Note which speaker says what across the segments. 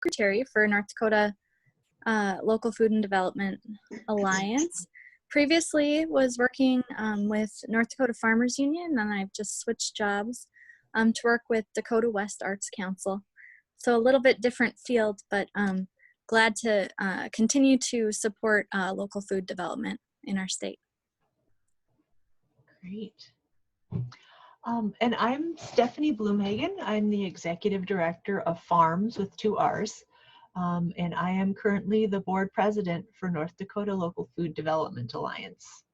Speaker 1: secretary for North Dakota Local Food and Development Alliance. Previously was working with North Dakota Farmers Union, and I've just switched jobs to work with Dakota West Arts Council. So a little bit different field, but glad to continue to support local food development in our state.
Speaker 2: Great. And I'm Stephanie Blumhagen. I'm the Executive Director of Farms with 2 R's. And I am currently the board president for North Dakota Local Food Development Alliance.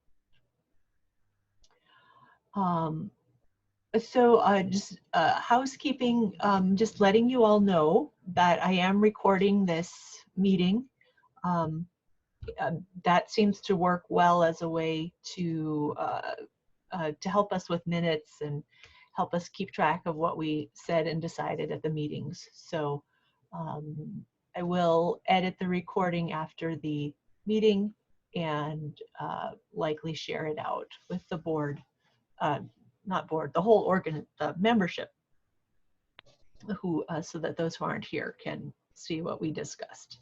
Speaker 2: Just housekeeping, just letting you all know that I am recording this meeting. That seems to work well as a way to help us with minutes and help us keep track of what we said and decided at the meetings. So I will edit the recording after the meeting and likely share it out with the board, not board, the whole the membership, who so that those who aren't here can see what we discussed.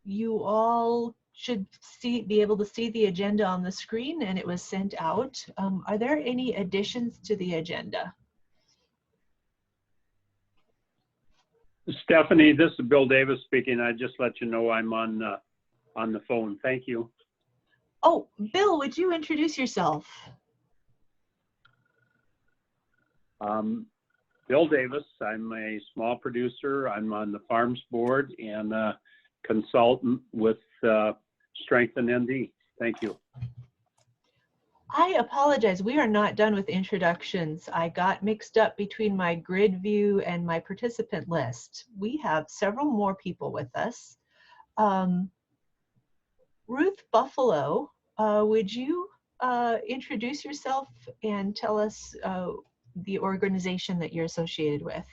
Speaker 2: You all should be able to see the agenda on the screen, and it was sent out. Are there any additions to the agenda?
Speaker 3: Stephanie, this is Bill Davis speaking. I just let you know I'm on the phone. Thank you.
Speaker 2: Oh, Bill, would you introduce yourself?
Speaker 3: Bill Davis. I'm a small producer. I'm on the Farms Board and consultant with Strengthen ND. Thank you.
Speaker 2: I apologize. We are not done with introductions. I got mixed up between my grid view and my participant list. We have several more people with us. Ruth Buffalo, would you introduce yourself and tell us the organization that you're associated with?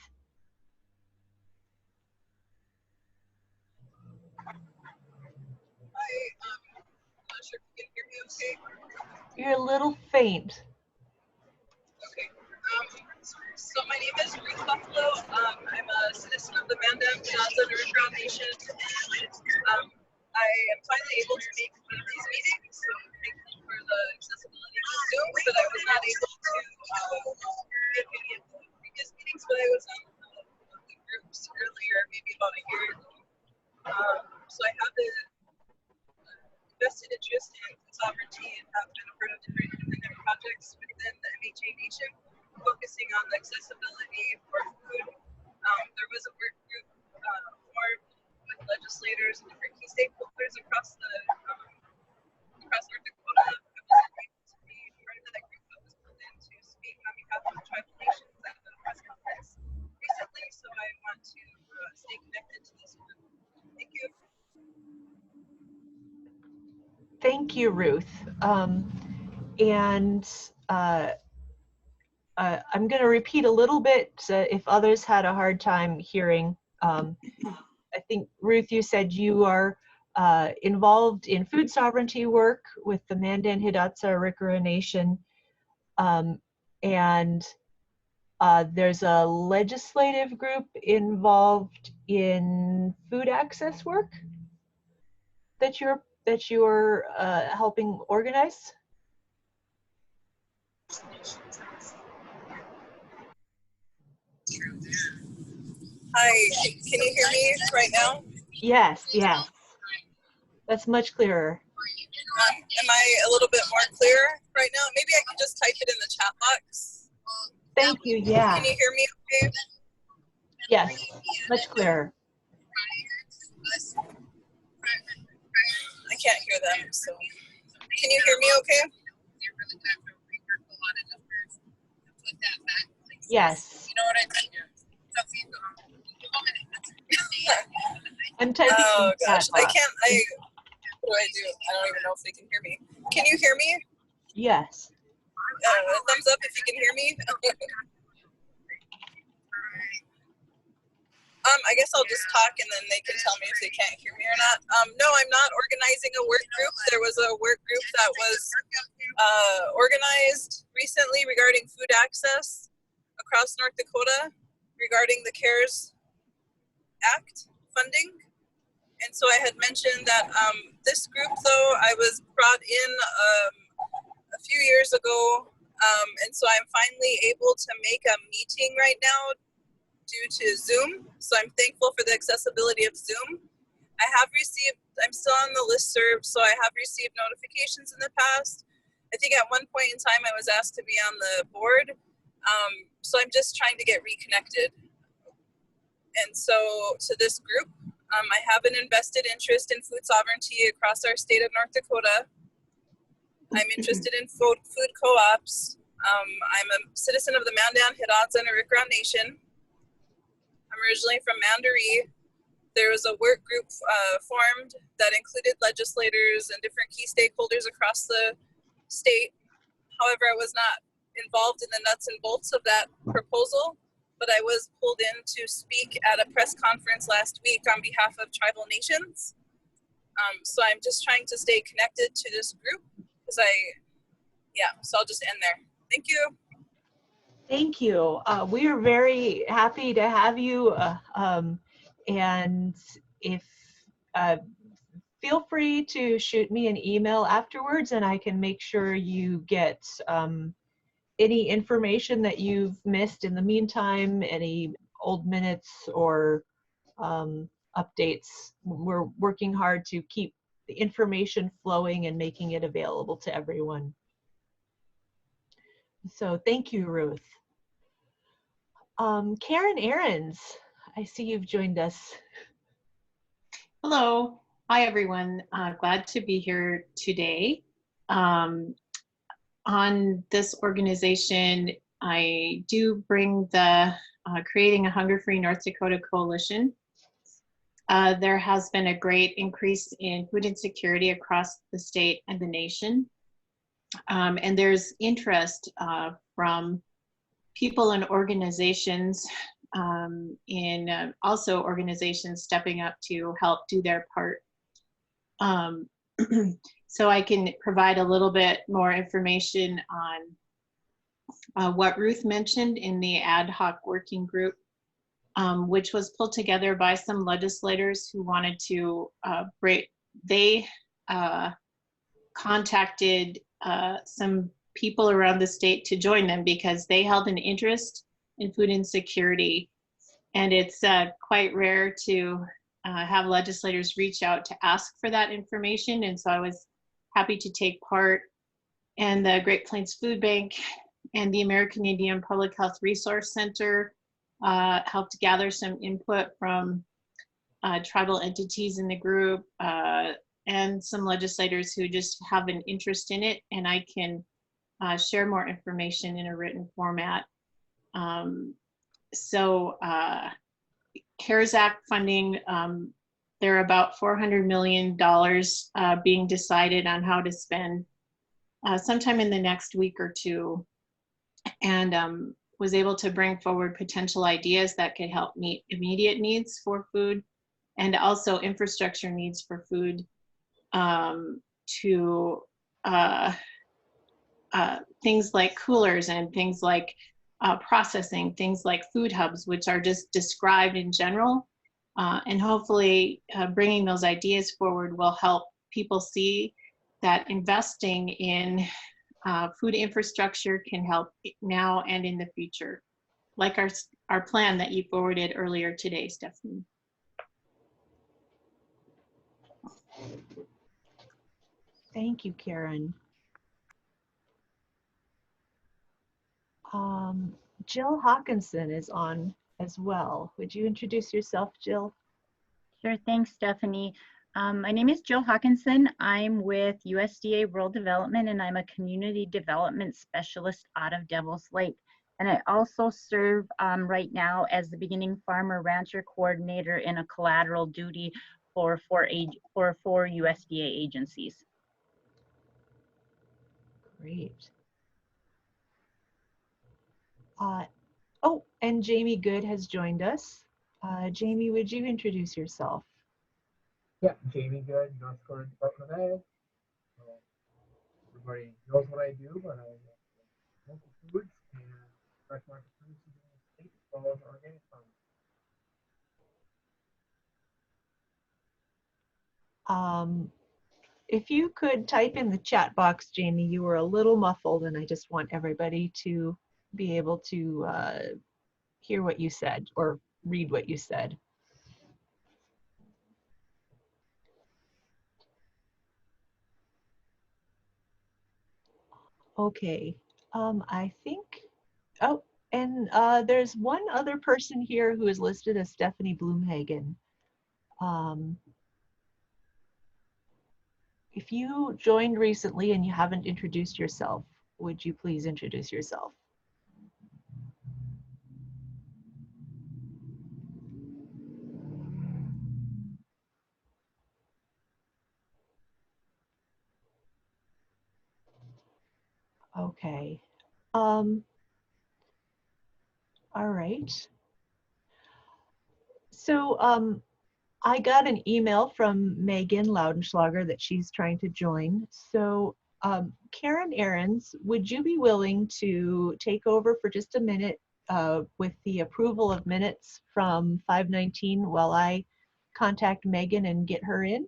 Speaker 2: You're a little faint.
Speaker 4: Okay. So my name is Ruth Buffalo. I'm a citizen of the Mandan Plaza Underground Nation, and I am finally able to make one of these meetings. So thankful for the accessibility to Zoom, but I was not able to get any of the previous meetings, but I was on the groups earlier, maybe about a year ago. So I have a vested interest in food sovereignty and have been a part of different independent projects within the MHA Nation, focusing on the accessibility for food. There was a work group formed with legislators and different key stakeholders across North Dakota. I was able to be part of that group that was pulled in to speak on behalf of the tribal nations at the press conference recently, so I want to stay connected to this group. Thank you.
Speaker 2: Thank you, Ruth. I'm going to repeat a little bit if others had a hard time hearing. I think, Ruth, you said you are involved in food sovereignty work with the Mandan Hidatsa Arikara Nation, and there's a legislative group involved in food access work that you're helping organize?
Speaker 4: Hi, can you hear me right now?
Speaker 2: Yes, yes. That's much clearer.
Speaker 4: Am I a little bit more clear right now? Maybe I can just type it in the chat box.
Speaker 2: Thank you, yeah.
Speaker 4: Can you hear me okay?
Speaker 2: Yes, much clearer.
Speaker 4: I can't hear them, so. Can you hear me okay?
Speaker 2: Yes.
Speaker 4: You know what I mean?
Speaker 2: I'm typing.
Speaker 4: Oh gosh, what do I do? I don't even know if they can hear me. Can you hear me?
Speaker 2: Yes.
Speaker 4: Thumbs up if you can hear me. I guess I'll just talk and then they can tell me if they can't hear me or not. No, I'm not organizing a work group. There was a work group that was organized recently regarding food access across North Dakota regarding the CARES Act funding. And so I had mentioned that this group, though, I was brought in a few years ago. And so I'm finally able to make a meeting right now due to Zoom. So I'm thankful for the accessibility of Zoom. I'm still on the listserv, so I have received notifications in the past. I think at one point in time I was asked to be on the board. So I'm just trying to get reconnected. And so to this group, I have an invested interest in food sovereignty across our state of North Dakota. I'm interested in food co-ops. I'm a citizen of the Mandan, Hidatsa, and Arikara Nation. I'm originally from Mandaree. There was a work group formed that included legislators and different key stakeholders across the state. However, I was not involved in the nuts and bolts of that proposal, but I was pulled in to speak at a press conference last week on behalf of tribal nations. So I'm just trying to stay connected to this group because so I'll just end there. Thank you.
Speaker 2: Thank you. We are very happy to have you. And if feel free to shoot me an email afterwards, and I can make sure you get any information that you've missed in the meantime, any old minutes or updates. We're working hard to keep the information flowing and making it available to everyone. So thank you, Ruth. Karen Ahrens, I see you've joined us.
Speaker 5: Hello. Hi, everyone. Glad to be here today. On this organization, I do bring the Creating a Hunger-Free North Dakota Coalition. There has been a great increase in food insecurity across the state and the nation. And there's interest from people and organizations in also organizations stepping up to help do their part. So I can provide a little bit more information on what Ruth mentioned in the ad hoc working group, which was pulled together by some legislators who wanted to they contacted some people around the state to join them because they held an interest in food insecurity. And it's quite rare to have legislators reach out to ask for that information. And so I was happy to take part. And the Great Plains Food Bank and the American Indian Public Health Resource Center helped gather some input from tribal entities in the group and some legislators who just have an interest in it. And I can share more information in a written format. CARES Act funding, there are about $400 million being decided on how to spend sometime in the next week or two, and was able to bring forward potential ideas that could help meet immediate needs for food and also infrastructure needs for food to things like coolers and things like processing, things like food hubs, which are just described in general. And hopefully bringing those ideas forward will help people see that investing in food infrastructure can help now and in the future, like our plan that you forwarded earlier today, Stephanie.
Speaker 2: Thank you, Karen. Jill Hawkinson is on as well. Would you introduce yourself, Jill?
Speaker 6: Sure, thanks, Stephanie. My name is Jill Hawkinson. I'm with USDA Rural Development, and I'm a community development specialist out of Devil's Lake. And I also serve right now as the beginning farmer rancher coordinator in a collateral duty for four USDA agencies.
Speaker 2: Great. Oh, and Jamie Good has joined us. Jamie, would you introduce yourself?
Speaker 7: Yeah, Jamie Good, North Dakota Department of Ag. So everybody knows what I do, but I local foods and fresh market produce in the state as well as organic farming.
Speaker 2: If you could type in the chat box, Jamie, you were a little muffled, and I just want everybody to be able to hear what you said or read what you said. Okay, I think, oh, and there's one other person here who is listed as Stephanie Blumhagen. If you joined recently and you haven't introduced yourself, would you please introduce yourself? Okay. All right. So I got an email from Megan Laudenschlager that she's trying to join. So Karen Ahrens, would you be willing to take over for just a minute with the approval of minutes from 5/19 while I contact Megan and get her in?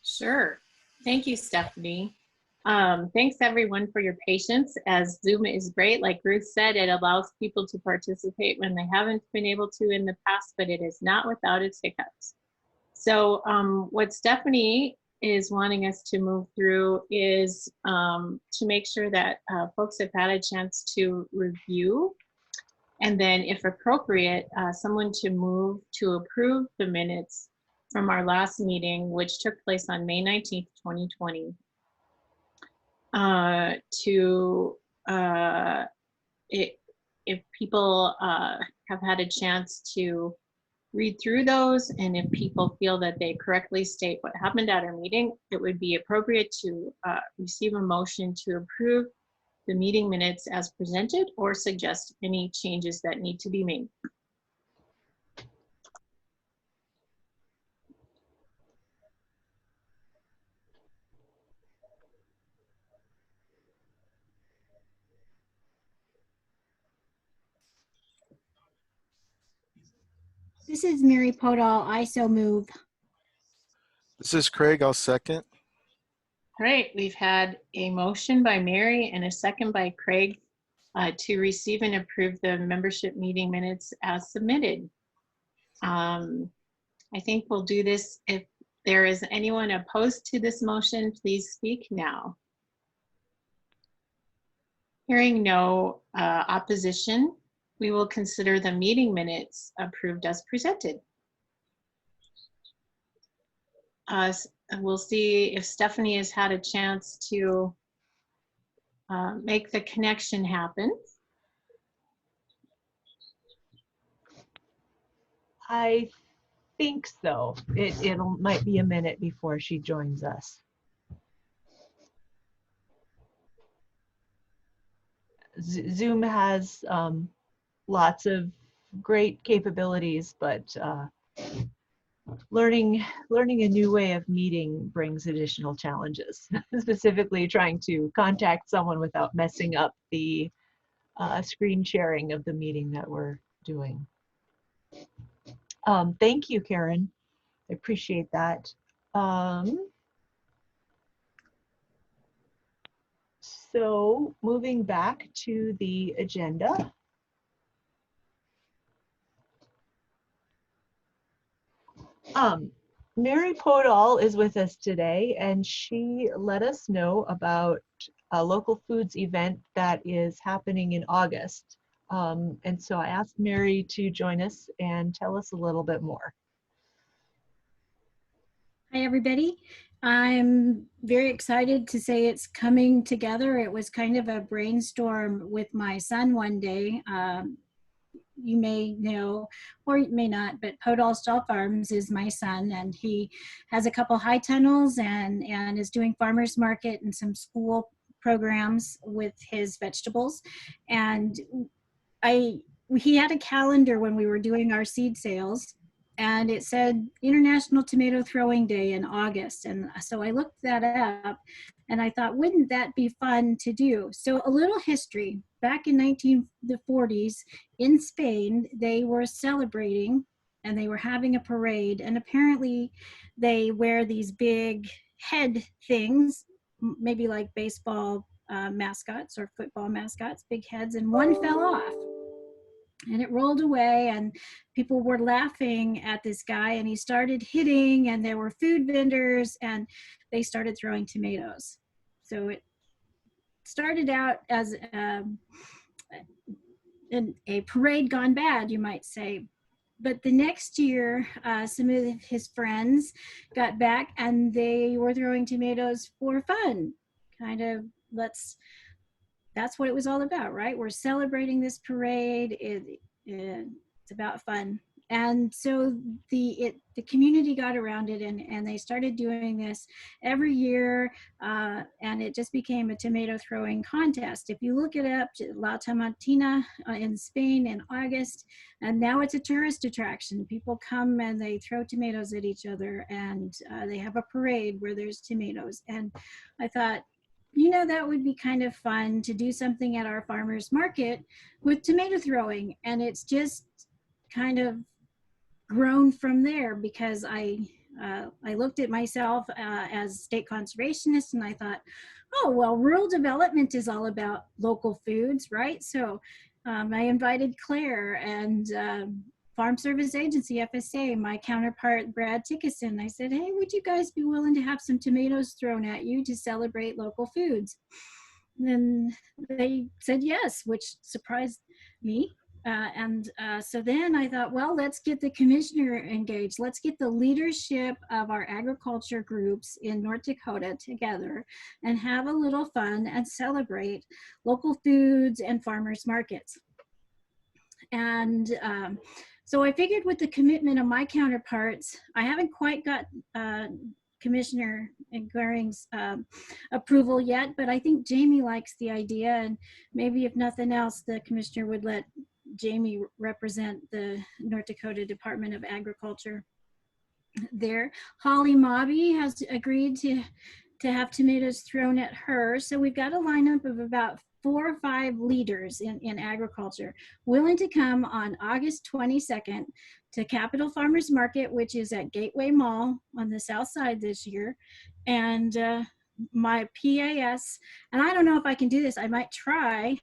Speaker 5: Sure. Thank you, Stephanie. Thanks everyone for your patience, as Zoom is great. Like Ruth said, it allows people to participate when they haven't been able to in the past, but it is not without its hiccups. So what Stephanie is wanting us to move through is to make sure that folks have had a chance to review, and then if appropriate, someone to move to approve the minutes from our last meeting, which took place on May 19th, 2020. If people have had a chance to read through those, and if people feel that they correctly state what happened at our meeting, it would be appropriate to receive a motion to approve the meeting minutes as presented or suggest any changes that need to be made.
Speaker 8: This is Mary Podall. I so move.
Speaker 9: This is Craig. I'll second.
Speaker 5: All right, we've had a motion by Mary and a second by Craig to receive and approve the membership meeting minutes as submitted. I think we'll do this. If there is anyone opposed to this motion, please speak now. Hearing no opposition, we will consider the meeting minutes approved as presented. We'll see if Stephanie has had a chance to make the connection happen.
Speaker 2: I think so. It might be a minute before she joins us. Zoom has lots of great capabilities, but learning a new way of meeting brings additional challenges, specifically trying to contact someone without messing up the screen sharing of the meeting that we're doing. Thank you, Karen. I appreciate that. So moving back to the agenda. Mary Podall is with us today, and she let us know about a local foods event that is happening in August. And so I asked Mary to join us and tell us a little bit more.
Speaker 8: Hi, everybody. I'm very excited to say it's coming together. It was kind of a brainstorm with my son one day. You may know, or you may not, but Podall Stall Farms is my son, and he has a couple high tunnels and is doing farmers market and some school programs with his vegetables. And he had a calendar when we were doing our seed sales, and it said International Tomato Throwing Day in August. And so I looked that up, and I thought, wouldn't that be fun to do? So a little history. Back in the 40s in Spain, they were celebrating and they were having a parade, and apparently they wear these big head things, maybe like baseball mascots or football mascots, big heads, and one fell off. And it rolled away, and people were laughing at this guy, and he started hitting, and there were food vendors, and they started throwing tomatoes. So it started out as a parade gone bad, you might say. But the next year, some of his friends got back, and they were throwing tomatoes for fun. Kind of, that's what it was all about, right? We're celebrating this parade. It's about fun. And so the community got around it, and they started doing this every year, and it just became a tomato throwing contest. If you look it up, La Tomatina in Spain in August, and now it's a tourist attraction. People come and they throw tomatoes at each other, and they have a parade where there's tomatoes. And I thought, you know, that would be kind of fun to do something at our farmers market with tomato throwing. And it's just kind of grown from there, because I looked at myself as state conservationist, and I thought, oh, well, rural development is all about local foods, right? So I invited Claire and Farm Service Agency, FSA, my counterpart, Brad Tickison. I said, hey, would you guys be willing to have some tomatoes thrown at you to celebrate local foods? And they said yes, which surprised me. So then I thought, well, let's get the commissioner engaged. Let's get the leadership of our agriculture groups in North Dakota together and have a little fun and celebrate local foods and farmers markets. And so I figured with the commitment of my counterparts, I haven't quite got Commissioner Goering's approval yet, but I think Jamie likes the idea, and maybe if nothing else, the commissioner would let Jamie represent the North Dakota Department of Agriculture there. Holly Mobby has agreed to have tomatoes thrown at her. So we've got a lineup of about 4 or 5 leaders in agriculture willing to come on August 22nd to Capitol Farmers Market, which is at Gateway Mall on the south side this year. And my PAS, and I don't know if I can do this, I might try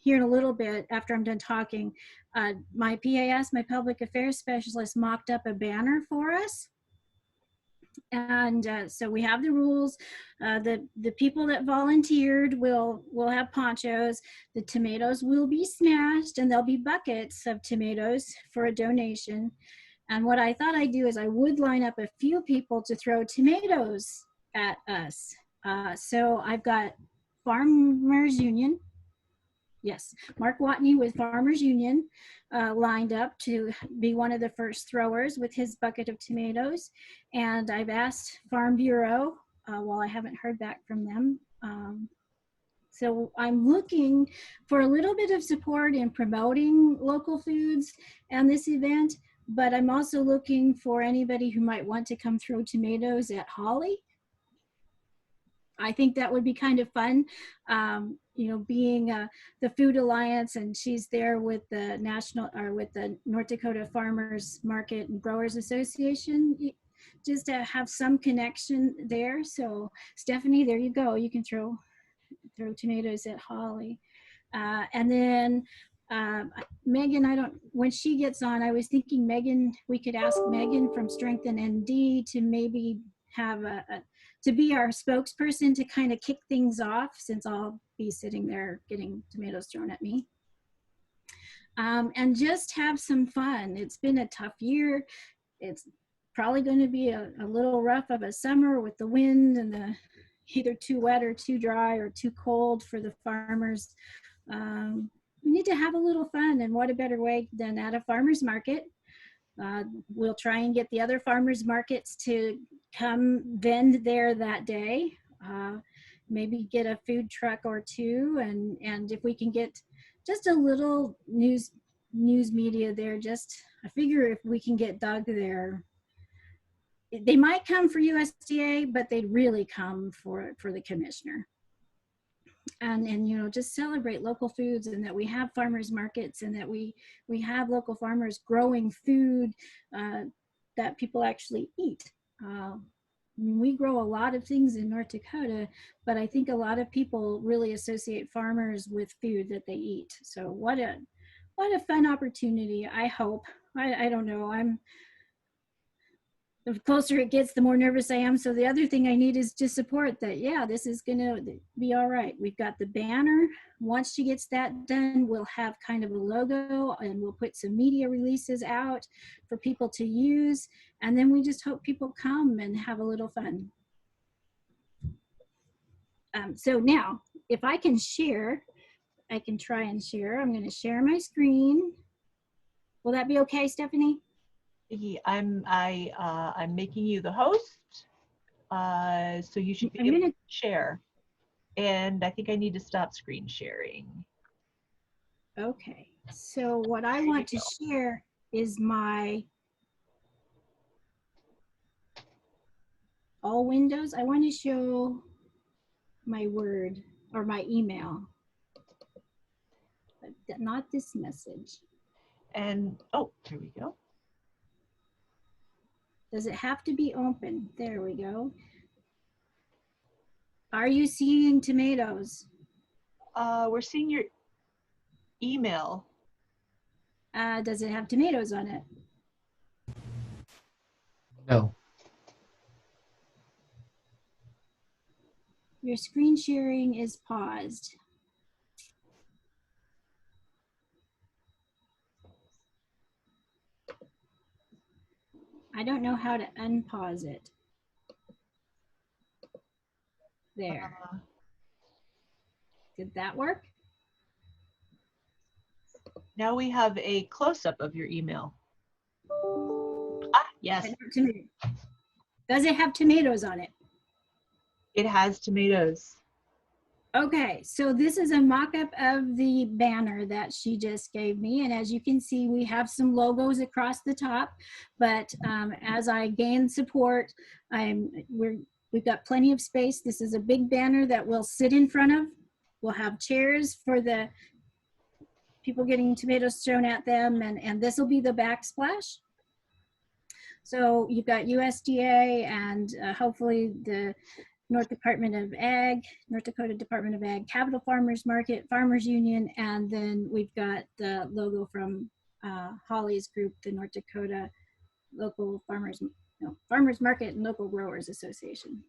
Speaker 8: here in a little bit after I'm done talking. My PAS, my public affairs specialist, mocked up a banner for us. And so we have the rules. The people that volunteered will have ponchos. The tomatoes will be smashed, and there'll be buckets of tomatoes for a donation. And what I thought I'd do is I would line up a few people to throw tomatoes at us. So I've got Farmers Union. Yes, Mark Watney with Farmers Union lined up to be one of the first throwers with his bucket of tomatoes. And I've asked Farm Bureau, while I haven't heard back from them. So I'm looking for a little bit of support in promoting local foods and this event, but I'm also looking for anybody who might want to come throw tomatoes at Holly. I think that would be kind of fun, you know, being the Food Alliance, and she's there with the with the North Dakota Farmers Market and Growers Association, just to have some connection there. So Stephanie, there you go. You can throw tomatoes at Holly. And then Megan, when she gets on, I was thinking Megan, we could ask Megan from Strengthen ND to maybe have to be our spokesperson to kind of kick things off, since I'll be sitting there getting tomatoes thrown at me. And just have some fun. It's been a tough year. It's probably going to be a little rough of a summer with the wind and the either too wet or too dry or too cold for the farmers. We need to have a little fun, and what a better way than at a farmer's market. We'll try and get the other farmers markets to come vend there that day. Maybe get a food truck or two, and if we can get just a little news media there. Just, I figure if we can get Doug there, they might come for USDA, but they'd really come for the commissioner. And you know, just celebrate local foods, and that we have farmers markets, and that we have local farmers growing food that people actually eat. I mean, we grow a lot of things in North Dakota, but I think a lot of people really associate farmers with food that they eat. So what a fun opportunity. I hope. I don't know. The closer it gets, the more nervous I am. So the other thing I need is just support that, yeah, this is gonna be all right. We've got the banner. Once she gets that done, we'll have kind of a logo, and we'll put some media releases out for people to use. And then we just hope people come and have a little fun. So now, if I can share, I can try and share. I'm gonna share my screen. Will that be okay, Stephanie?
Speaker 2: I'm making you the host, so you should be able to share. And I think I need to stop screen sharing.
Speaker 8: Okay, so what I want to share is my all windows. I want to show my Word or my email, but not this message.
Speaker 2: And oh, here we go.
Speaker 8: Does it have to be open? There we go. Are you seeing tomatoes?
Speaker 2: We're seeing your email.
Speaker 8: Does it have tomatoes on it?
Speaker 7: No.
Speaker 8: Your screen sharing is paused. I don't know how to unpause it. There. Did that work?
Speaker 2: Now we have a close-up of your email. Ah, yes.
Speaker 8: Does it have tomatoes on it?
Speaker 2: It has tomatoes.
Speaker 8: Okay, so this is a mock-up of the banner that she just gave me, and as you can see, we have some logos across the top, but as I gain support, we've got plenty of space. This is a big banner that we'll sit in front of. We'll have chairs for the people getting tomatoes thrown at them, and this will be the backsplash. So you've got USDA and hopefully the North Department of Ag, North Dakota Department of Ag, Capital Farmers Market, Farmers Union, and then we've got the logo from Holly's group, the North Dakota Local Farmers Market and Local Growers Association.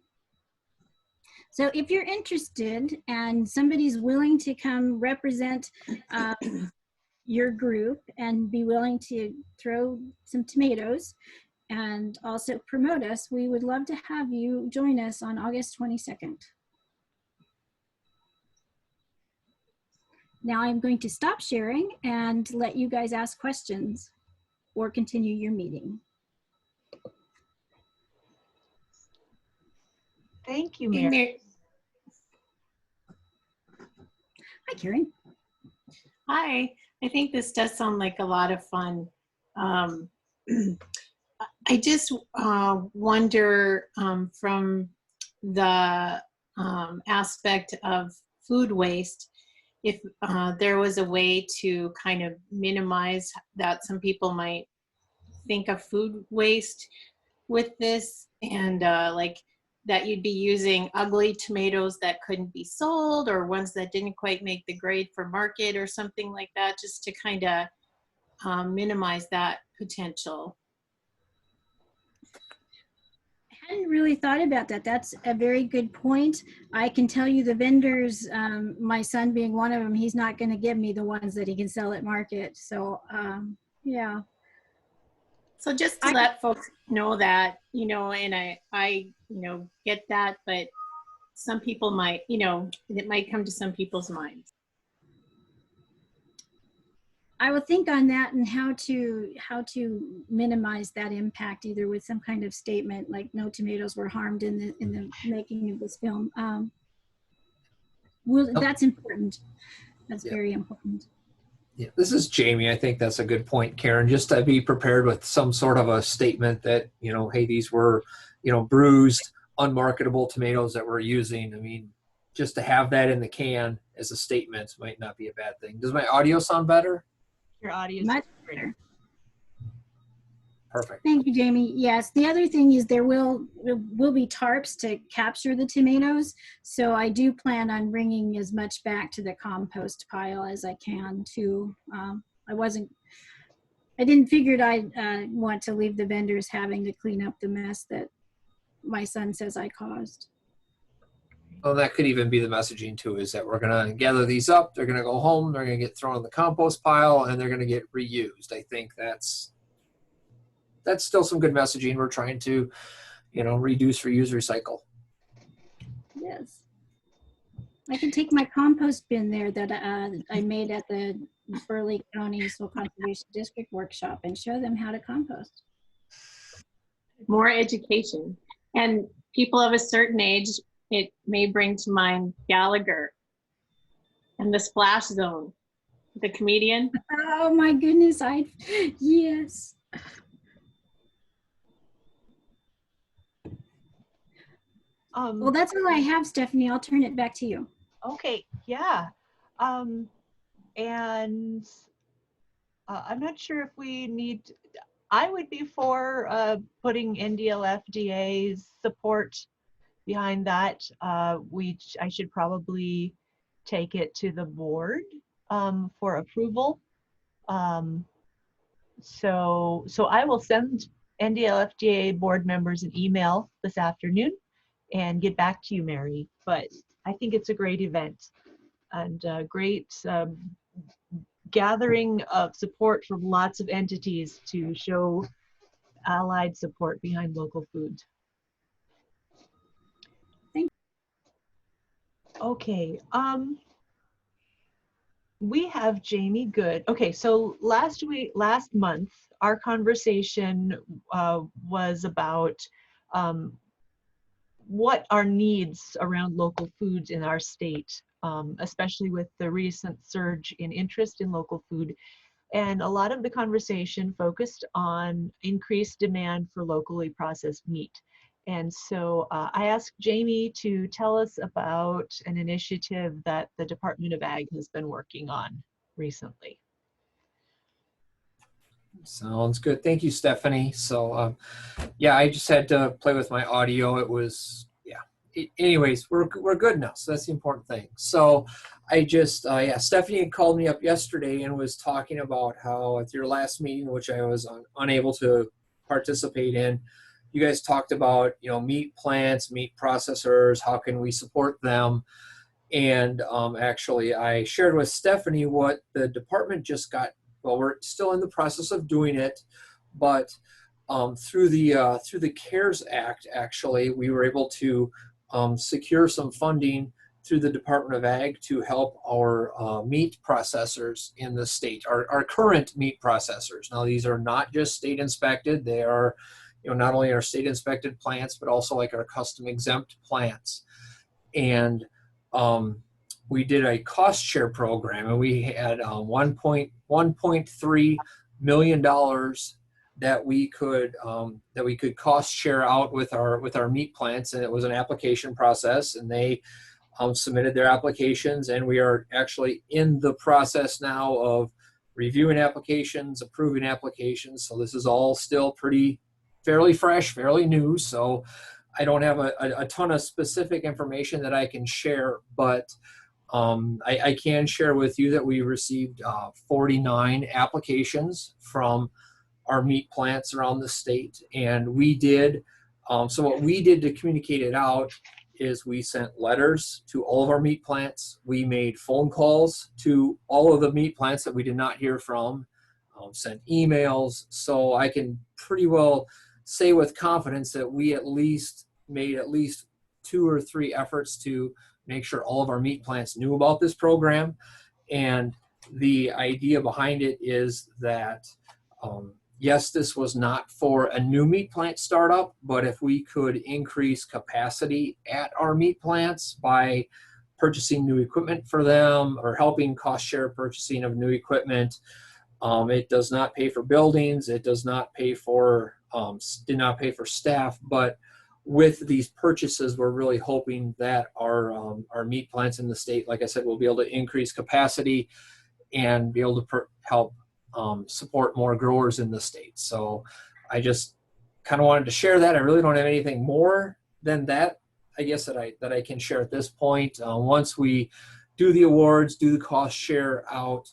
Speaker 8: So if you're interested and somebody's willing to come represent your group and be willing to throw some tomatoes and also promote us, we would love to have you join us on August 22nd. Now I'm going to stop sharing and let you guys ask questions or continue your meeting.
Speaker 2: Thank you, Mary.
Speaker 8: Hi, Karen.
Speaker 5: Hi, I think this does sound like a lot of fun. I just wonder from the aspect of food waste, if there was a way to kind of minimize that. Some people might think of food waste with this, and like that you'd be using ugly tomatoes that couldn't be sold, or ones that didn't quite make the grade for market or something like that, just to kind of minimize that potential.
Speaker 8: I hadn't really thought about that. That's a very good point. I can tell you the vendors, my son being one of them, he's not going to give me the ones that he can sell at market. So yeah.
Speaker 5: So just to let folks know that, you know, and I you know, get that, but some people might, you know, it might come to some people's minds.
Speaker 8: I will think on that and how to minimize that impact, either with some kind of statement like no tomatoes were harmed in the making of this film. That's important. That's very important.
Speaker 10: Yeah, this is Jamie. I think that's a good point, Karen, just to be prepared with some sort of a statement that, you know, hey, these were, you know, bruised, unmarketable tomatoes that we're using. I mean, just to have that in the can as a statement might not be a bad thing. Does my audio sound better?
Speaker 2: Your audio is
Speaker 8: Much
Speaker 2: great.
Speaker 8: better.
Speaker 10: Perfect.
Speaker 8: Thank you, Jamie. Yes, the other thing is there will be tarps to capture the tomatoes. So I do plan on bringing as much back to the compost pile as I can too. I didn't figure I'd want to leave the vendors having to clean up the mess that my son says I caused.
Speaker 10: Well, that could even be the messaging too, is that we're going to gather these up, they're going to go home, they're going to get thrown in the compost pile, and they're going to get reused. I think that's still some good messaging. We're trying to, you know, reduce, reuse, recycle.
Speaker 8: Yes. I can take my compost bin there that I made at the Burley County Soil Conservation District workshop and show them how to compost.
Speaker 5: More education. And people of a certain age, it may bring to mind Gallagher and the Splash Zone, the comedian.
Speaker 8: Oh my goodness, yes. Well, that's all I have, Stephanie. I'll turn it back to you.
Speaker 2: Okay, yeah. And I'm not sure if we need, I would be for putting NDLFDA's support behind that. I should probably take it to the board for approval. So I will send NDLFDA board members an email this afternoon and get back to you, Mary. But I think it's a great event and a great gathering of support from lots of entities to show allied support behind local food.
Speaker 8: Thank
Speaker 2: you. Okay, we have Jamie Good. Okay, so last month, our conversation was about what our needs around local foods in our state, especially with the recent surge in interest in local food. And a lot of the conversation focused on increased demand for locally processed meat. And so I asked Jamie to tell us about an initiative that the Department of Ag has been working on recently.
Speaker 10: Sounds good. Thank you, Stephanie. So yeah, I just had to play with my audio. It was, yeah. Anyways, we're good now. So that's the important thing. So I just, yeah, Stephanie had called me up yesterday and was talking about how at your last meeting, which I was unable to participate in, you guys talked about, you know, meat plants, meat processors, how can we support them? And actually I shared with Stephanie what the department just got. Well, we're still in the process of doing it, but through the CARES Act, actually, we were able to secure some funding through the Department of Ag to help our meat processors in the state, our current meat processors. Now, these are not just state inspected; they are, you know, not only our state inspected plants, but also like our custom exempt plants. And we did a cost share program, and we had $1.3 million that we could cost share out with our meat plants, and it was an application process, and they submitted their applications, and we are actually in the process now of reviewing applications, approving applications. So this is all still fairly fresh, fairly new. So I don't have a ton of specific information that I can share, but I can share with you that we received 49 applications from our meat plants around the state. And we did, so what we did to communicate it out is we sent letters to all of our meat plants. We made phone calls to all of the meat plants that we did not hear from, sent emails. So I can pretty well say with confidence that we made at least 2 or 3 efforts to make sure all of our meat plants knew about this program. And the idea behind it is that, yes, this was not for a new meat plant startup, but if we could increase capacity at our meat plants by purchasing new equipment for them or helping cost share purchasing of new equipment. It does not pay for buildings. It does not pay for, did not pay for staff, but with these purchases, we're really hoping that our meat plants in the state, like I said, will be able to increase capacity and be able to help support more growers in the state. So I just kind of wanted to share that. I really don't have anything more than that, I guess, that I can share at this point. Once we do the awards, do the cost share out,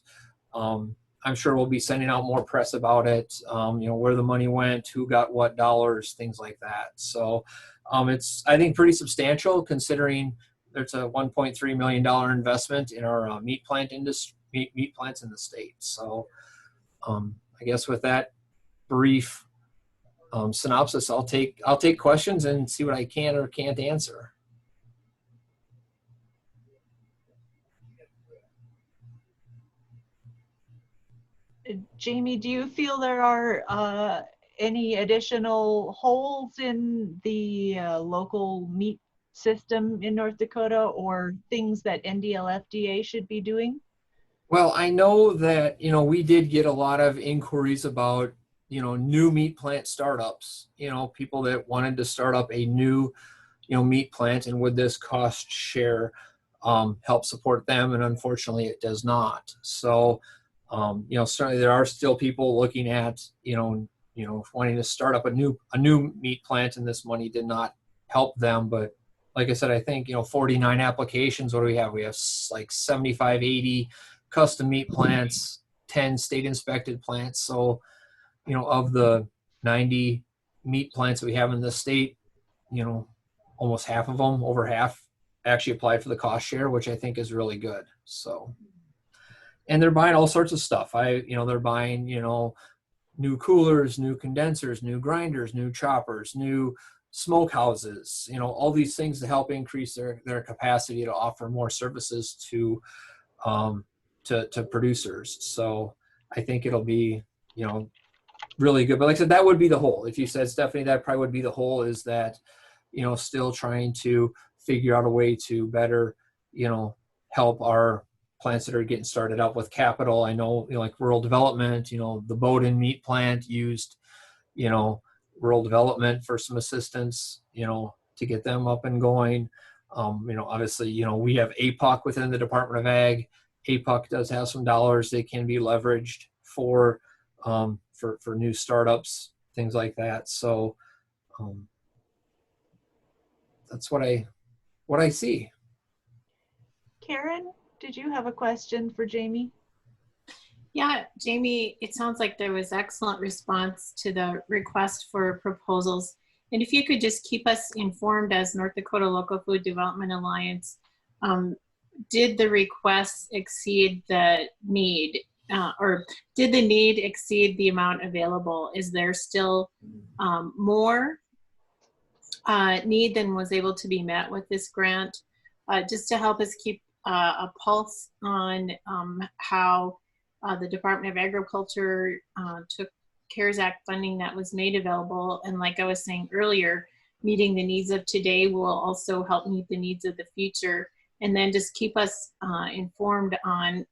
Speaker 10: I'm sure we'll be sending out more press about it, where the money went, who got what dollars, things like that. So it's, I think, pretty substantial considering there's a $1.3 million investment in our meat plant industry, meat plants in the state. So I guess with that brief synopsis, I'll take questions and see what I can or can't answer.
Speaker 2: Jamie, do you feel there are any additional holes in the local meat system in North Dakota, or things that NDLFDA should be doing?
Speaker 10: Well, I know that, we did get a lot of inquiries about, new meat plant startups, people that wanted to start up a new, meat plant, and would this cost share help support them? And unfortunately it does not. So, certainly there are still people looking at, wanting to start up a new meat plant, and this money did not help them. But like I said, I think, 49 applications. What do we have? We have like 75, 80 custom meat plants, 10 state inspected plants. So, of the 90 meat plants that we have in the state, almost half of them, over half, actually applied for the cost share, which I think is really good. So, and they're buying all sorts of stuff. They're buying, new coolers, new condensers, new grinders, new choppers, new smoke houses, all these things to help increase their capacity to offer more services to producers. So I think it'll be, really good. But like I said, that would be the whole. If you said, Stephanie, that probably would be the whole, is that, still trying to figure out a way to better, help our plants that are getting started up with capital. I know, like rural development, the Bowden meat plant used, rural development for some assistance, to get them up and going. Obviously, we have APUC within the Department of Ag. APUC does have some dollars that can be leveraged for new startups, things like that. So that's what I see.
Speaker 2: Karen, did you have a question for Jamie?
Speaker 5: Yeah, Jamie, it sounds like there was excellent response to the request for proposals. And if you could just keep us informed as North Dakota Local Food Development Alliance, did the requests exceed the need, or did the need exceed the amount available? Is there still more need than was able to be met with this grant? Just to help us keep a pulse on how the Department of Agriculture took CARES Act funding that was made available. And like I was saying earlier, meeting the needs of today will also help meet the needs of the future. And then just keep us informed on,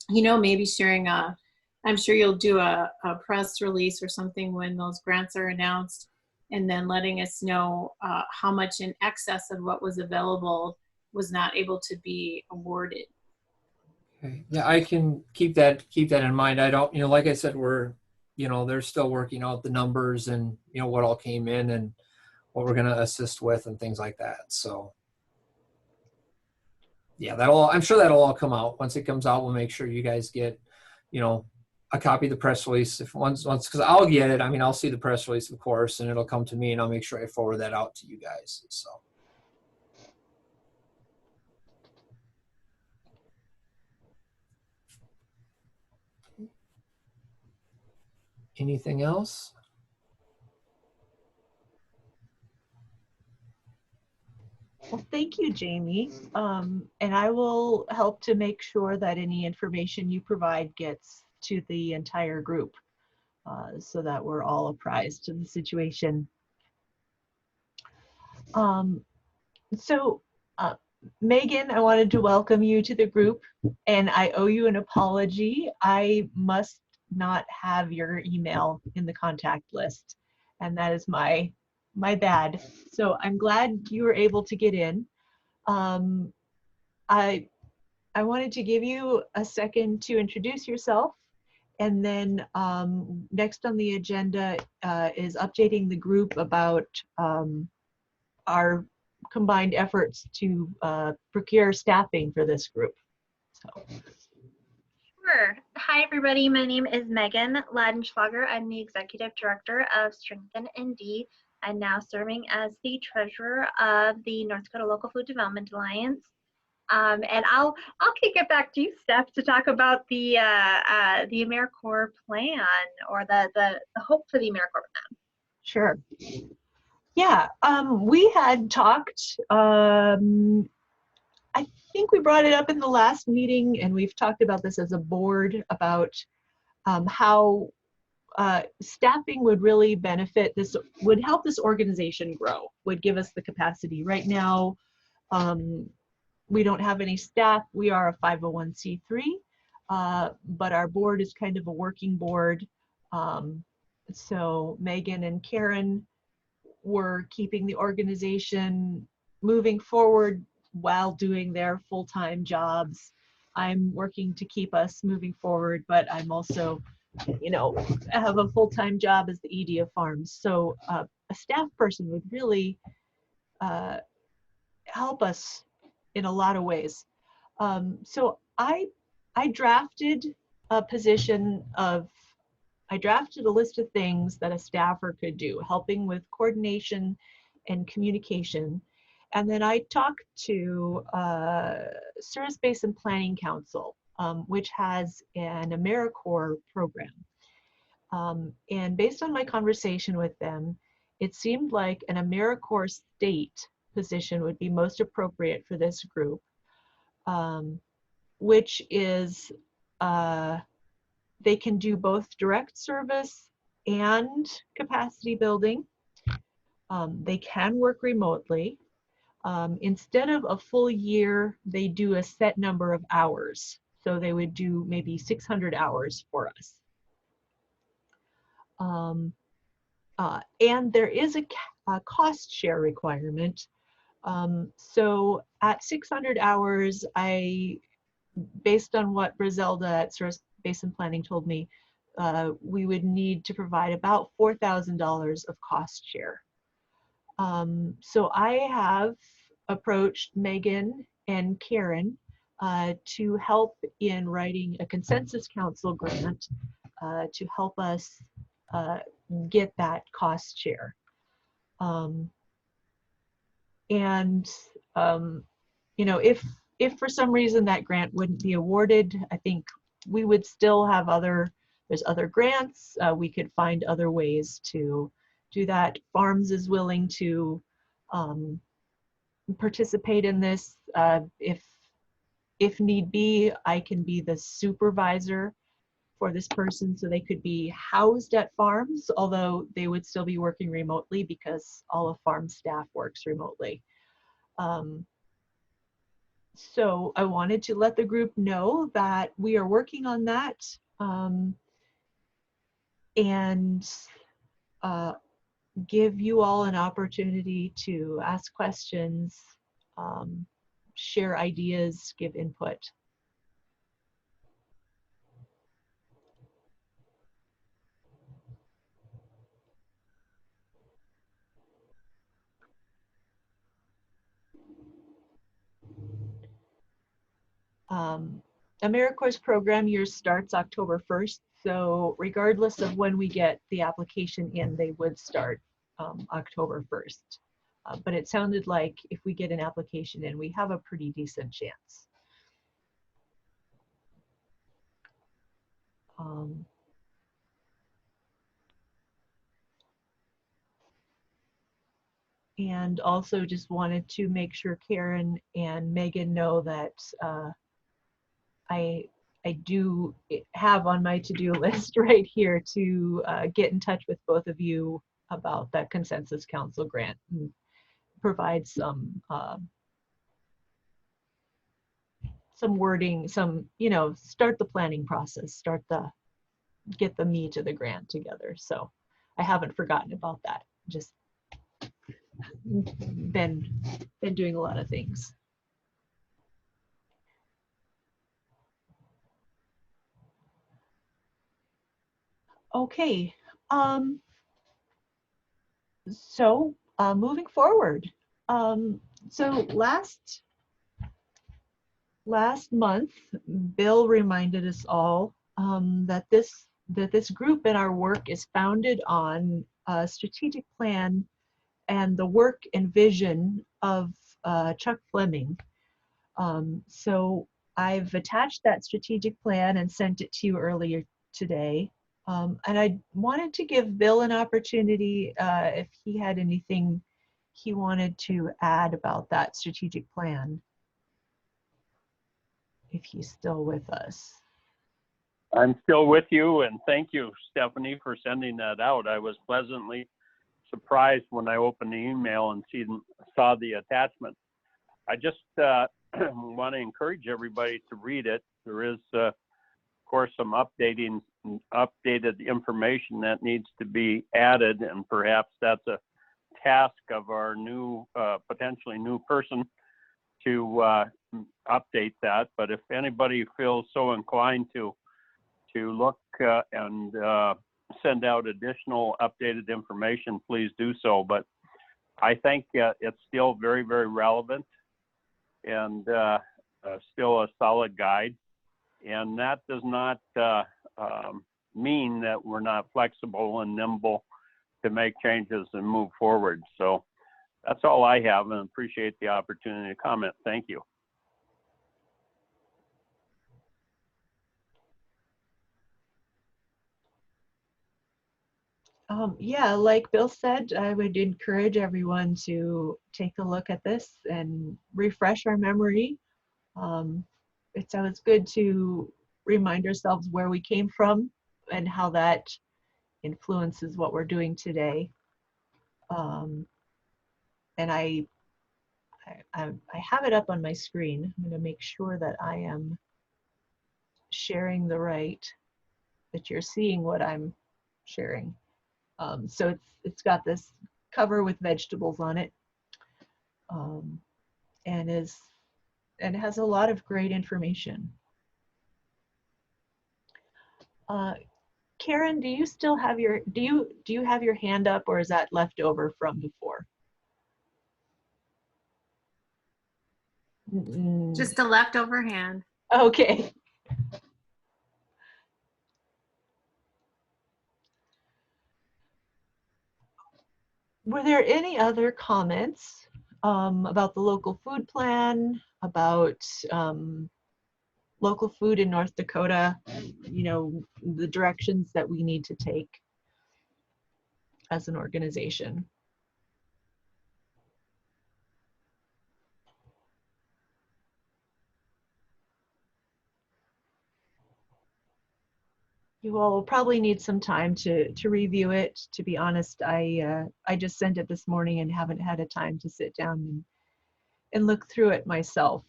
Speaker 5: maybe sharing I'm sure you'll do a press release or something when those grants are announced, and then letting us know how much in excess of what was available was not able to be awarded.
Speaker 10: Okay. Yeah, I can keep that in mind. I don't, like I said, they're still working out the numbers and, what all came in and what we're going to assist with and things like that. So yeah, I'm sure that'll all come out. Once it comes out, we'll make sure you guys get, a copy of the press release because I'll get it. I mean, I'll see the press release, of course, and it'll come to me, and I'll make sure I forward that out to you guys. So. Anything else?
Speaker 2: Well, thank you, Jamie. And I will help to make sure that any information you provide gets to the entire group so that we're all apprised of the situation. Megan, I wanted to welcome you to the group, and I owe you an apology. I must not have your email in the contact list, and that is my bad. So I'm glad you were able to get in. I wanted to give you a second to introduce yourself, and then next on the agenda is updating the group about our combined efforts to procure staffing for this group. So.
Speaker 11: Sure. Hi, everybody. My name is Megan Ladenschlager. I'm the Executive Director of Strengthen ND. I'm now serving as the Treasurer of the North Dakota Local Food Development Alliance. And I'll kick it back to you, Steph, to talk about the AmeriCorps plan, or the hope for the AmeriCorps plan.
Speaker 2: Sure. Yeah, we had talked, I think we brought it up in the last meeting, and we've talked about this as a board about how staffing would really benefit this, would help this organization grow, would give us the capacity. Right now, we don't have any staff. We are a 501c3, but our board is kind of a working board. So Megan and Karen were keeping the organization moving forward while doing their full-time jobs. I'm working to keep us moving forward, but I'm also, you know, have a full-time job as the ED of Farms. So a staff person would really help us in a lot of ways. So I drafted a position of, I drafted a list of things that a staffer could do, helping with coordination and communication. And then I talked to Service Basin Planning Council, which has an AmeriCorps program. And based on my conversation with them, it seemed like an AmeriCorps state position would be most appropriate for this group, which is, they can do both direct service and capacity building. They can work remotely. Instead of a full year, they do a set number of hours. So they would do maybe 600 hours for us. And there is a cost share requirement. So at 600 hours, based on what Griselda at Service Basin Planning told me, we would need to provide about $4,000 of cost share. So I have approached Megan and Karen to help in writing a consensus council grant to help us get that cost share. You know, if for some reason that grant wouldn't be awarded, I think we would still have there's other grants. We could find other ways to do that. Farms is willing to participate in this. If need be, I can be the supervisor for this person, so they could be housed at Farms, although they would still be working remotely because all of Farm staff works remotely. So I wanted to let the group know that we are working on that, and give you all an opportunity to ask questions, share ideas, give input. AmeriCorps program year starts October 1st, so regardless of when we get the application in, they would start October 1st. But it sounded like if we get an application in, we have a pretty decent chance. And also just wanted to make sure Karen and Megan know that I do have on my to-do list right here to get in touch with both of you about that consensus council grant and provide some some wording, some, start the planning process, get the meat of the grant together. So I haven't forgotten about that. Just been doing a lot of things. Okay. So moving forward. So last month, Bill reminded us all that this group in our work is founded on a strategic plan and the work and vision of Chuck Fleming. So I've attached that strategic plan and sent it to you earlier today. And I wanted to give Bill an opportunity if he had anything he wanted to add about that strategic plan, if he's still with us.
Speaker 3: I'm still with you, and thank you, Stephanie, for sending that out. I was pleasantly surprised when I opened the email and saw the attachment. I just want to encourage everybody to read it. There is, of course, some updated information that needs to be added, and perhaps that's a task of our new, potentially new person to update that. But if anybody feels so inclined to look and send out additional updated information, please do so. But I think it's still very, very relevant and still a solid guide. And that does not mean that we're not flexible and nimble to make changes and move forward. So that's all I have, and appreciate the opportunity to comment. Thank you.
Speaker 2: Yeah, like Bill said, I would encourage everyone to take a look at this and refresh our memory. It's always good to remind ourselves where we came from and how that influences what we're doing today. And I have it up on my screen. I'm going to make sure that I am sharing that you're seeing what I'm sharing. So it's got this cover with vegetables on it, and has a lot of great information. Karen, do you still have do you have your hand up, or is that left over from before?
Speaker 5: Just a leftover hand.
Speaker 2: Okay. Were there any other comments about the local food plan, about local food in North Dakota, the directions that we need to take as an organization? You all will probably need some time to review it. To be honest, I just sent it this morning and haven't had a time to sit down and look through it myself.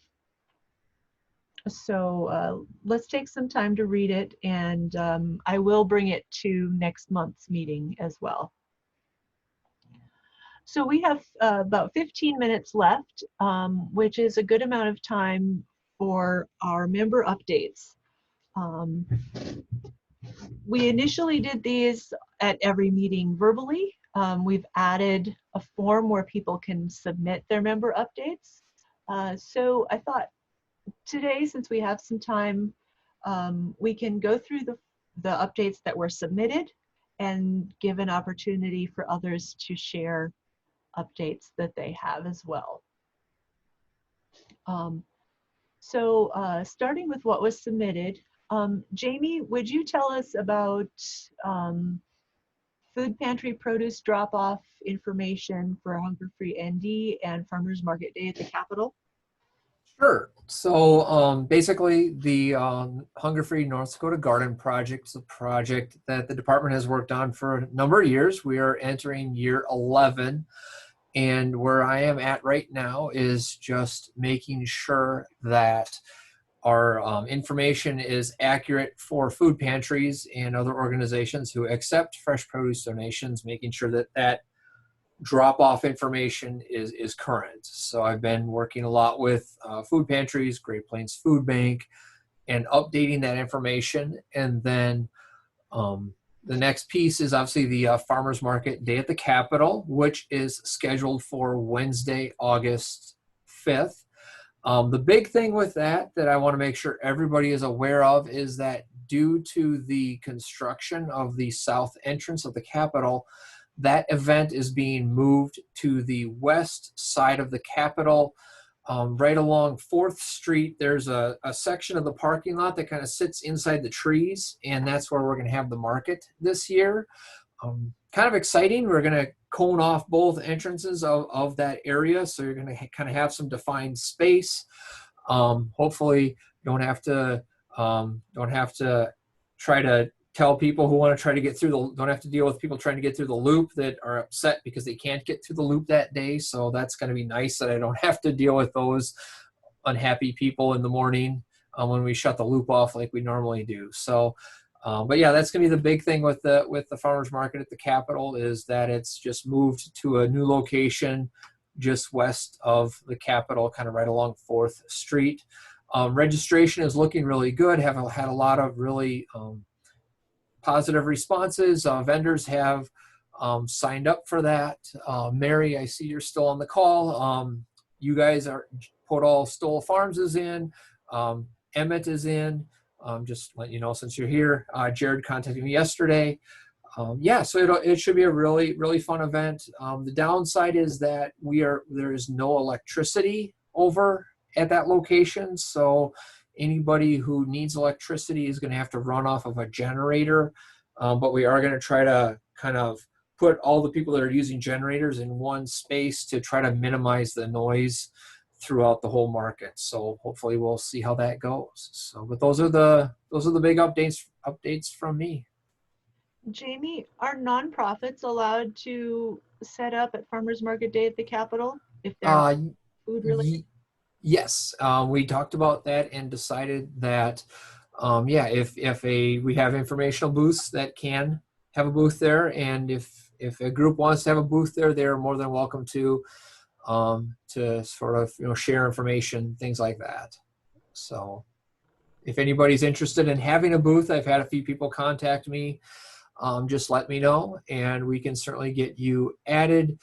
Speaker 2: So let's take some time to read it, and I will bring it to next month's meeting as well. So we have about 15 minutes left, which is a good amount of time for our member updates. We initially did these at every meeting verbally. We've added a form where people can submit their member updates. So I thought today, since we have some time, we can go through the updates that were submitted and give an opportunity for others to share updates that they have as well. So starting with what was submitted, Jamie, would you tell us about food pantry produce drop-off information for Hunger Free ND and Farmers Market Day at the Capitol?
Speaker 10: Sure. So basically, the Hunger Free North Dakota Garden Project is a project that the department has worked on for a number of years. We are entering year 11. And where I am at right now is just making sure that our information is accurate for food pantries and other organizations who accept fresh produce donations, making sure that that drop-off information is current. So I've been working a lot with food pantries, Great Plains Food Bank, and updating that information. And then the next piece is obviously the Farmers Market Day at the Capitol, which is scheduled for Wednesday, August 5th. The big thing with that I want to make sure everybody is aware of is that due to the construction of the south entrance of the Capitol, that event is being moved to the west side of the Capitol, right along 4th Street. There's a section of the parking lot that kind of sits inside the trees, and that's where we're going to have the market this year. Kind of exciting. We're going to cone off both entrances of that area, so you're going to kind of have some defined space. Hopefully, don't have to try to tell people who want to try to get through don't have to deal with people trying to get through the loop that are upset because they can't get through the loop that day. So that's going to be nice that I don't have to deal with those unhappy people in the morning when we shut the loop off like we normally do. So, but yeah, that's going to be the big thing with the farmers market at the Capitol is that it's just moved to a new location just west of the Capitol, kind of right along 4th Street. Registration is looking really good. Have had a lot of really positive responses. Vendors have signed up for that. Mary, I see you're still on the call. You guys are, Podol Stoll Farms is in. Emmett is in. Just let you know since you're here. Jared contacted me yesterday. Yeah, so it should be a really, really fun event. The downside is that there is no electricity over at that location. So anybody who needs electricity is going to have to run off of a generator, but we are going to try to kind of put all the people that are using generators in one space to try to minimize the noise throughout the whole market. So hopefully we'll see how that goes. So, but those are the big updates from me.
Speaker 2: Jamie, are nonprofits allowed to set up at Farmers Market Day at the Capitol if they're food related?
Speaker 10: Yes, we talked about that and decided that, yeah, if we have informational booths that can have a booth there, and if a group wants to have a booth there, they're more than welcome to sort of share information, things like that. So, if anybody's interested in having a booth, I've had a few people contact me. Just let me know, and we can certainly get you added.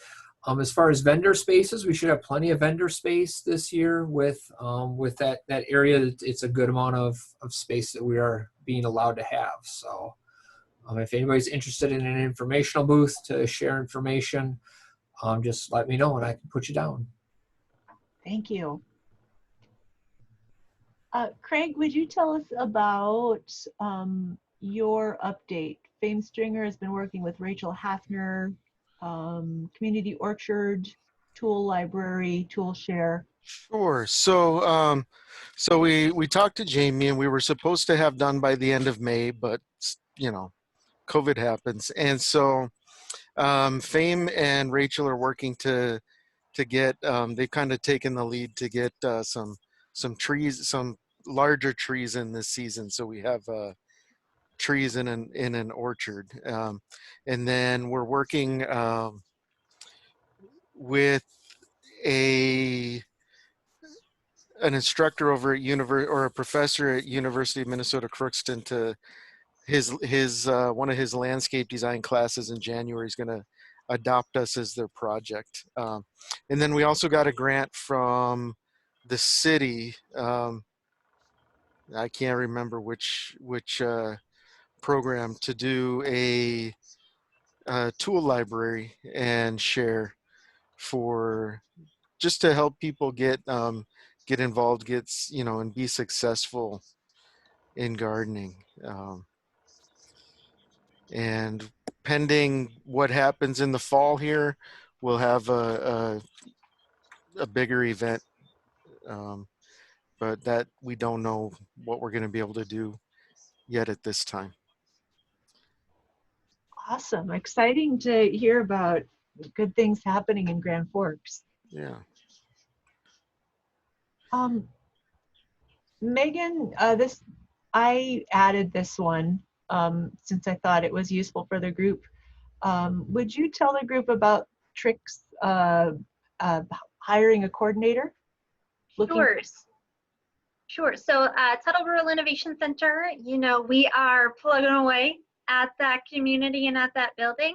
Speaker 10: As far as vendor spaces, we should have plenty of vendor space this year with that area. It's a good amount of space that we are being allowed to have. So if anybody's interested in an informational booth to share information, just let me know and I can put you down.
Speaker 2: Thank you. Craig, would you tell us about your update? Fame Stringer has been working with Rachel Hafner, Community Orchard, Tool Library, Tool Share.
Speaker 9: Sure. So we talked to Jamie, and we were supposed to have done by the end of May, but COVID happens, and so Fame and Rachel are working to get. They've kind of taken the lead to get some trees, some larger trees in this season. So we have trees in an orchard, and then we're working with an instructor over at or a professor at University of Minnesota Crookston to his one of his landscape design classes in January is going to adopt us as their project. And then we also got a grant from the city. I can't remember which program, to do a tool library and share for just to help people get involved, and be successful in gardening. And pending what happens in the fall here, we'll have a bigger event, but that we don't know what we're going to be able to do yet at this time.
Speaker 2: Awesome. Exciting to hear about good things happening in Grand Forks.
Speaker 9: Yeah.
Speaker 2: Megan, I added this one since I thought it was useful for the group. Would you tell the group about tricks hiring a coordinator?
Speaker 11: Sure. So Tuttle Rural Innovation Center, you know, we are plugging away at that community and at that building.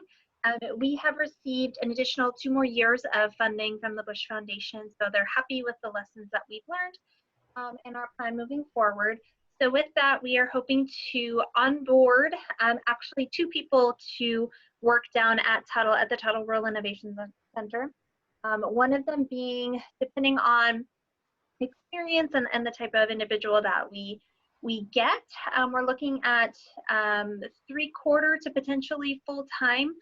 Speaker 11: We have received an additional 2 more years of funding from the Bush Foundation, so they're happy with the lessons that we've learned and our plan moving forward. So with that, we are hoping to onboard actually 2 people to work down at the Tuttle Rural Innovation Center. One of them being, depending on experience and the type of individual that we get, we're looking at 3/4 to potentially full-time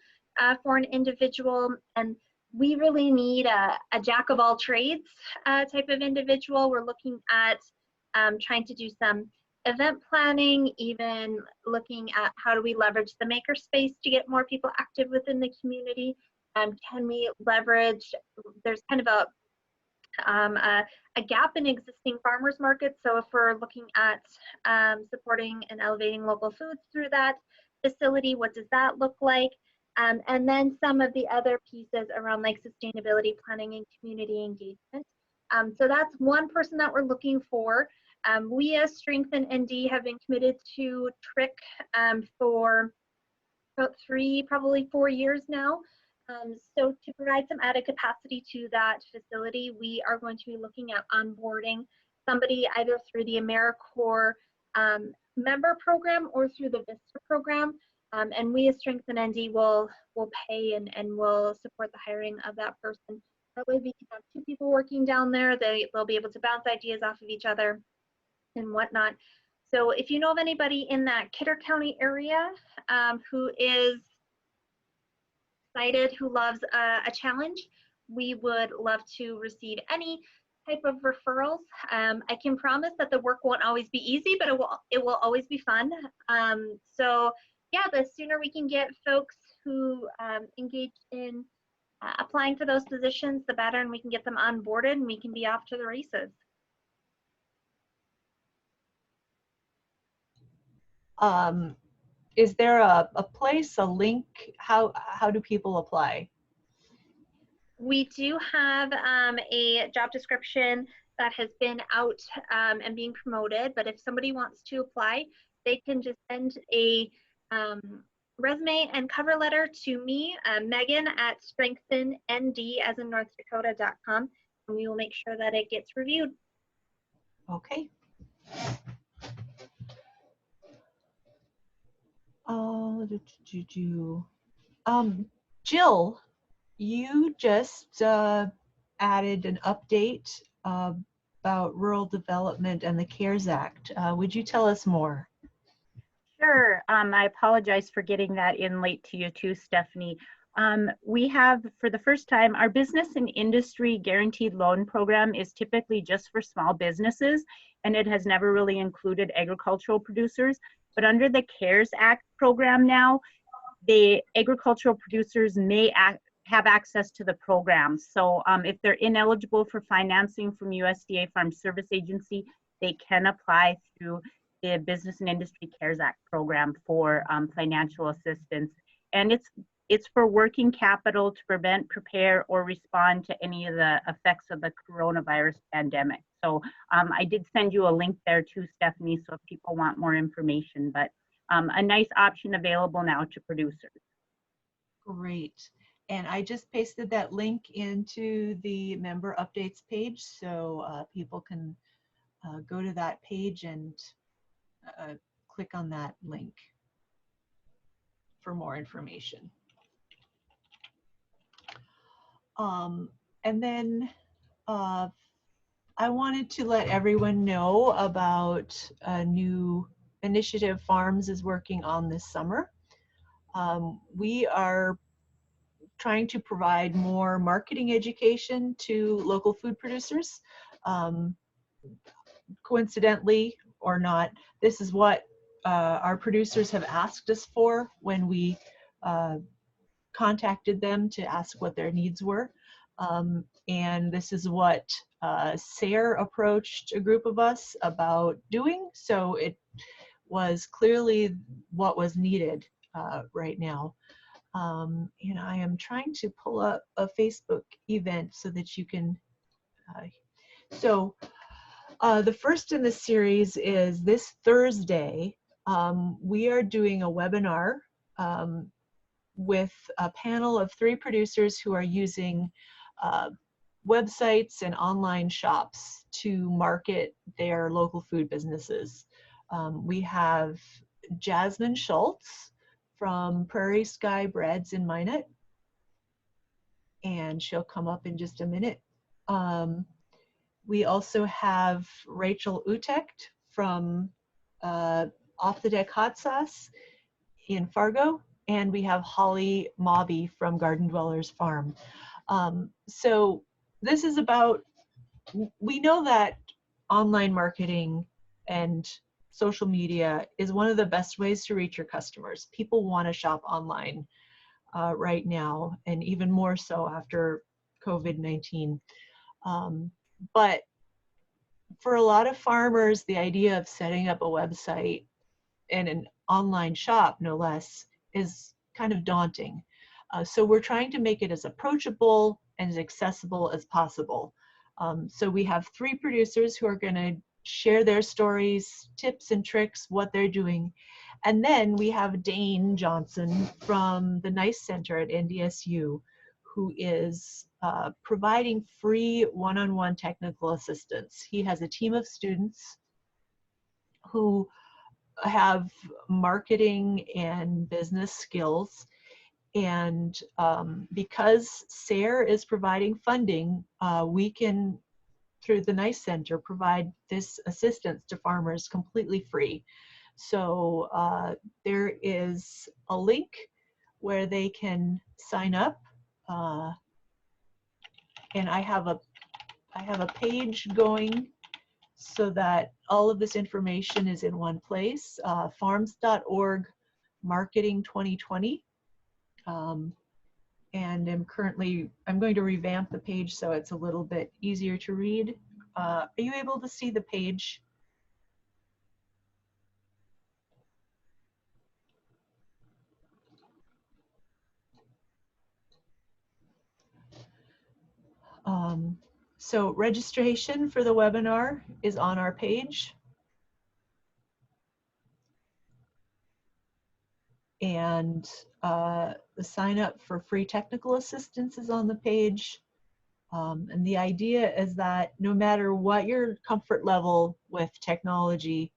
Speaker 11: for an individual, and we really need a jack of all trades type of individual. We're looking at trying to do some event planning, even looking at how do we leverage the makerspace to get more people active within the community. Can we leverage, there's kind of a gap in existing farmers markets. So if we're looking at supporting and elevating local foods through that facility, what does that look like? And then some of the other pieces around like sustainability planning and community engagement. So that's one person that we're looking for. We as Strengthen ND have been committed to TRIC for about 3, probably 4 years now. So to provide some added capacity to that facility, we are going to be looking at onboarding somebody either through the AmeriCorps member program or through the VISTA program. And we as Strengthen ND will pay and will support the hiring of that person. That way we can have 2 people working down there. They'll be able to bounce ideas off of each other and whatnot. So if you know of anybody in that Kidder County area who is excited, who loves a challenge, we would love to receive any type of referrals. I can promise that the work won't always be easy, but it will always be fun. So yeah, the sooner we can get folks who engage in applying for those positions, the better, and we can get them onboarded and we can be off to the races.
Speaker 2: Is there a place, a link? How do people apply?
Speaker 11: We do have a job description that has been out and being promoted, but if somebody wants to apply, they can just send a resume and cover letter to me, Megan at strengthennd as in NorthDakota.com, and we will make sure that it gets reviewed.
Speaker 2: Okay. Jill, you just added an update about rural development and the CARES Act. Would you tell us more?
Speaker 6: Sure. I apologize for getting that in late to you too, Stephanie. We have, for the first time, our business and industry guaranteed loan program is typically just for small businesses, and it has never really included agricultural producers. But under the CARES Act program now, the agricultural producers may have access to the program. So if they're ineligible for financing from USDA Farm Service Agency, they can apply through the Business and Industry CARES Act program for financial assistance. And it's for working capital to prevent, prepare, or respond to any of the effects of the coronavirus pandemic. So I did send you a link there too, Stephanie, so if people want more information, but a nice option available now to producers.
Speaker 2: Great. And I just pasted that link into the member updates page, so people can go to that page and click on that link for more information. And then I wanted to let everyone know about a new initiative Farms is working on this summer. We are trying to provide more marketing education to local food producers. Coincidentally or not, this is what our producers have asked us for when we contacted them to ask what their needs were. And this is what SARE approached a group of us about doing. So it was clearly what was needed right now. And I am trying to pull up a Facebook event so that you can, the first in the series is this Thursday. We are doing a webinar with a panel of 3 producers who are using websites and online shops to market their local food businesses. We have Jasmine Schultz from Prairie Sky Breads in Minot, and she'll come up in just a minute. We also have Rachel Utecht from Off the Deck Hot Sauce in Fargo, and we have Holly Mobby from Garden Dwellers Farm. So this is about, we know that online marketing and social media is one of the best ways to reach your customers. People want to shop online right now, and even more so after COVID-19. But for a lot of farmers, the idea of setting up a website and an online shop, no less, is kind of daunting. So we're trying to make it as approachable and as accessible as possible. So we have 3 producers who are going to share their stories, tips and tricks, what they're doing. And then we have Dane Johnson from the NICE Center at NDSU, who is providing free one-on-one technical assistance. He has a team of students who have marketing and business skills. And because SARE is providing funding, we can, through the NICE Center, provide this assistance to farmers completely free. So there is a link where they can sign up. And I have a page going so that all of this information is in one place, farms.org marketing 2020. And I'm going to revamp the page so it's a little bit easier to read. Are you able to see the page? So registration for the webinar is on our page. And the sign up for free technical assistance is on the page. And the idea is that no matter what your comfort level with technology,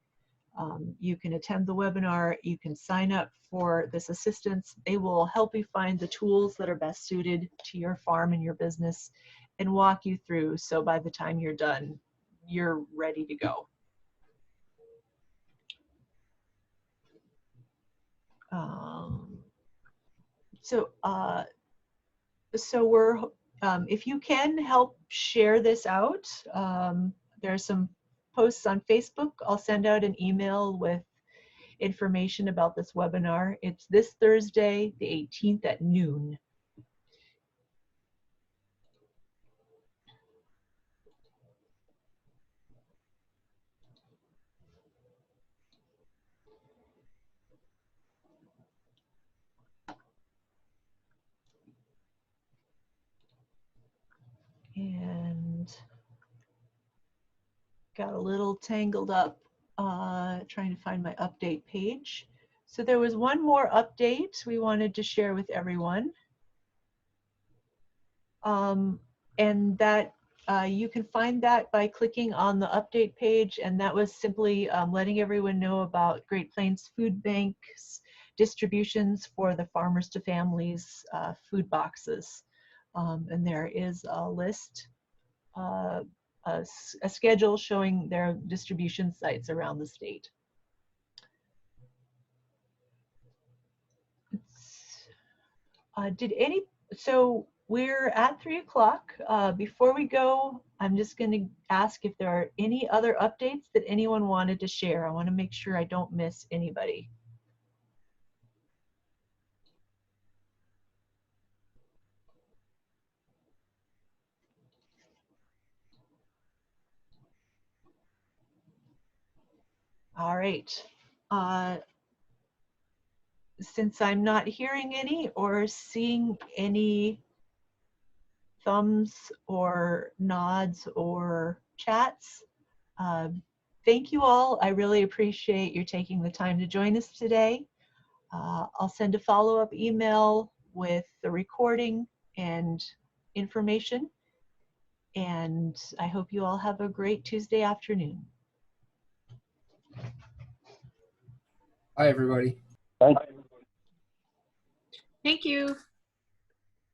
Speaker 2: you can attend the webinar, you can sign up for this assistance. They will help you find the tools that are best suited to your farm and your business and walk you through, so by the time you're done, you're ready to go. So we're, if you can help share this out, there are some posts on Facebook. I'll send out an email with information about this webinar. It's this Thursday, the 18th at noon. And got a little tangled up trying to find my update page. So there was one more update we wanted to share with everyone. And that you can find that by clicking on the update page, and that was simply letting everyone know about Great Plains Food Bank's distributions for the Farmers to Families food boxes. And there is a list, a schedule showing their distribution sites around the state. So we're at 3 o'clock. Before we go, I'm just going to ask if there are any other updates that anyone wanted to share. I want to make sure I don't miss anybody. All right. Since I'm not hearing any or seeing any thumbs or nods or chats, thank you all. I really appreciate your taking the time to join us today. I'll send a follow-up email with the recording and information. And I hope you all have a great Tuesday afternoon.
Speaker 10: Bye, everybody.
Speaker 3: Thank
Speaker 5: Thank you.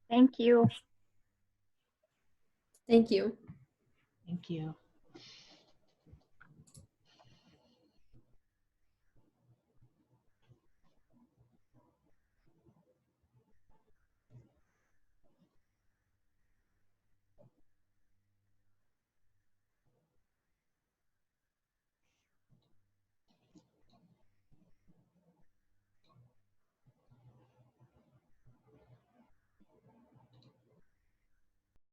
Speaker 6: Thank you.
Speaker 12: Thank you.
Speaker 2: Thank you.